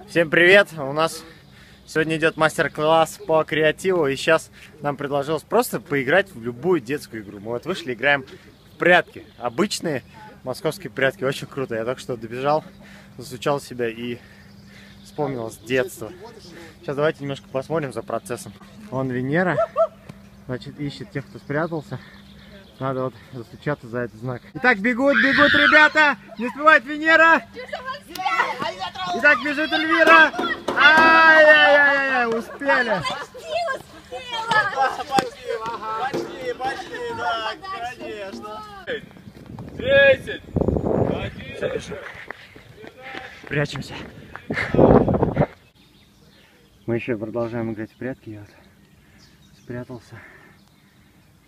Всем привет! У нас сегодня идет мастер-класс по креативу, и сейчас нам предложилось просто поиграть в любую детскую игру. Мы вот вышли, играем в прятки. Обычные московские прятки, очень круто. Я только что добежал, засучал себя и вспомнил с детства. Сейчас давайте немножко посмотрим за процессом. Вон Венера, значит, ищет тех, кто спрятался. Надо вот застучаться за этот знак. Итак, бегут, ребята! Не успевает Венера! Итак, бежит Эльвира! Ай-яй-яй-яй, успели! Почти, да, конечно. 10, 11. Прячемся. Мы еще продолжаем играть в прятки. Я вот спрятался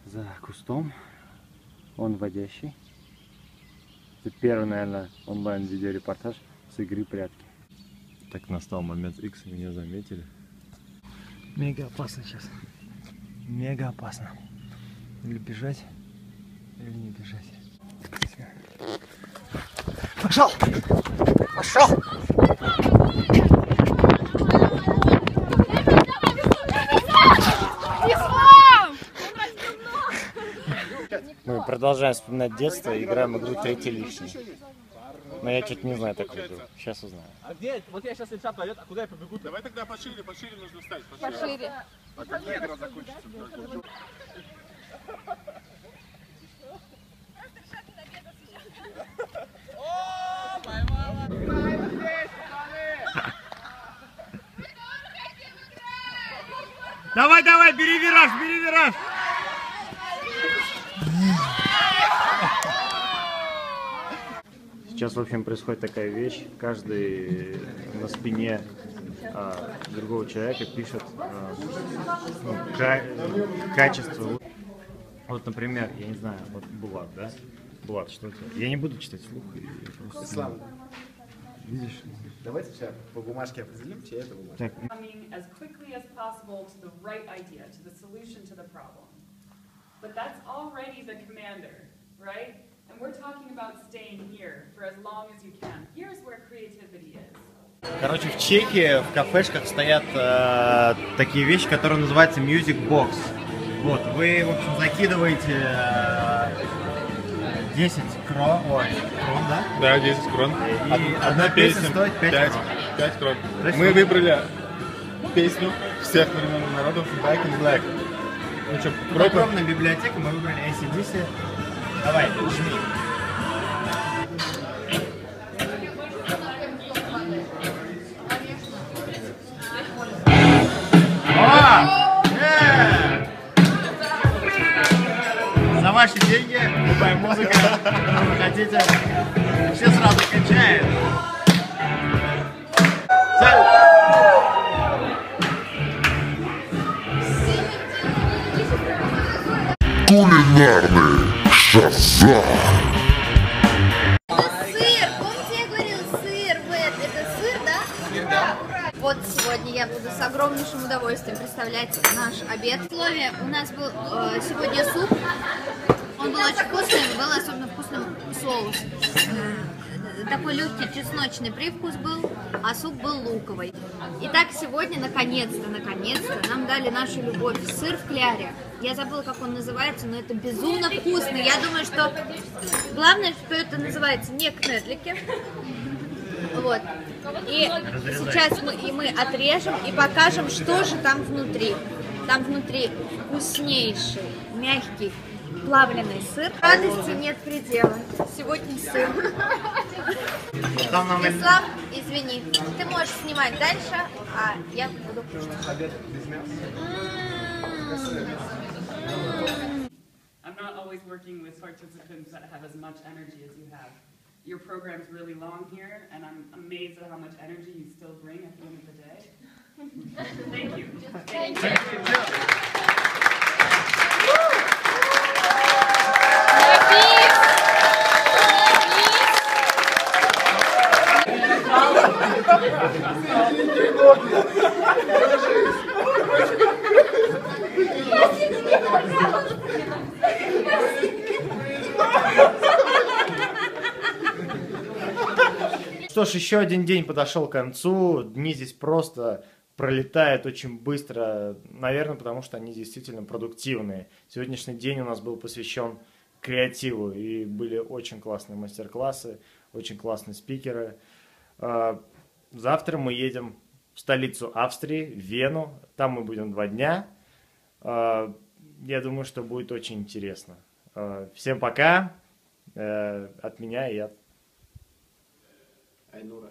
за кустом. Он водящий. Это первый, наверное, онлайн-видеорепортаж с игры прятки. Так настал момент X, меня заметили. Мега опасно сейчас. Мега опасно. Или бежать, или не бежать. Пошел! Пошел! Мы продолжаем вспоминать детство и играем в игру «Третий лишний». Но я что-то не знаю такую игру. Сейчас узнаю. А где? Вот я сейчас левша пойдет, а куда я побегу? Давай тогда пошире нужно встать. Пошире. А когда игра закончится? Давай, давай, бери вираж, бери вираж! Сейчас, в общем, происходит такая вещь. Каждый на спине другого человека пишет качество. Вот, например, я не знаю, вот Булат, да? Булат, что это? Я не буду читать вслух. Слава, Видишь? давайте сейчас по бумажке определим, чья это бумажка. Так. As quickly as possible to the right idea, to the solution to the problem. But that's already the commander, right? And we're talking about staying here for as long as you can. Here's where creativity is. Короче, в Чехии, в кафешках стоят такие вещи, которые называются Music Box. Вот, вы, в общем, закидываете 10 крон, да? Да, 10 крон. И одна песня стоит 5 крон. 5 крон. есть Мы вот- выбрали песню всех времен и народов Back in Black. Ну что, Тут пробуем? огромная библиотека, мы выбрали AC/DC. Давай, жми. За ваши деньги, любая музыка, которую вы хотите, все сразу качают. Кулинарный шазам. Сыр! Помните, я говорила сыр? Это сыр, да? Да. Вот сегодня я буду с огромнейшим удовольствием представлять наш обед. В слове, у нас был сегодня суп. Он был очень вкусный, был особенно вкусным соус. Такой легкий чесночный привкус был, а суп был луковый. Итак, сегодня наконец-то нам дали нашу любовь. Сыр в кляре. Я забыла, как он называется, но это безумно вкусно. Я думаю, что главное, что это называется не кнедлики. Вот. И сейчас мы отрежем и покажем, что же там внутри. Там внутри вкуснейший, мягкий, плавленый сыр. Радости нет предела. Сегодня сыр. Ислам, извини, ты можешь снимать дальше, а я буду кушать. I'm not always working with participants that have as much energy as you have. Your program's really long here, and I'm amazed at how much energy you still bring at the end of the day. Thank you. Thank you. Что ж, еще один день подошел к концу. Дни здесь просто пролетают очень быстро. Наверное, потому что они действительно продуктивные. Сегодняшний день у нас был посвящен креативу. И были очень классные мастер-классы, очень классные спикеры. Завтра мы едем в столицу Австрии, в Вену. Там мы будем 2 дня. Я думаю, что будет очень интересно. Всем пока. От меня и от Айнура.